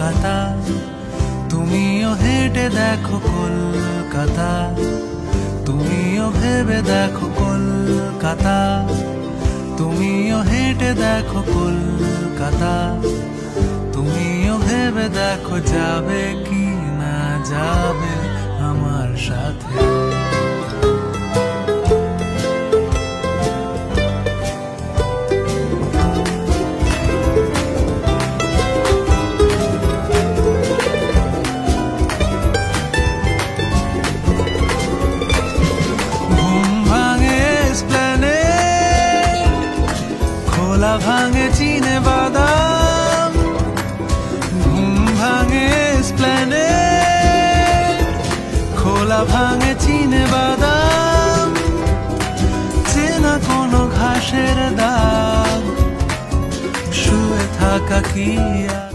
কলকাতা, তুমিও হেঁটে দেখো কলকাতা, তুমিও ভেবে দেখো কলকাতা, তুমিও হেঁটে দেখো কলকাতা, তুমিও ভেবে দেখো যাবে কি না যাবে আমার সাথে। খোলা ভাঙে চিনে বাদাম, ঘুম ভাঙে এসপ্ল্যানেড, খোলা ভাঙে চিনে বাদাম, চেনা কোনো ঘাসের দাগ, শুয়ে থাকা কি আর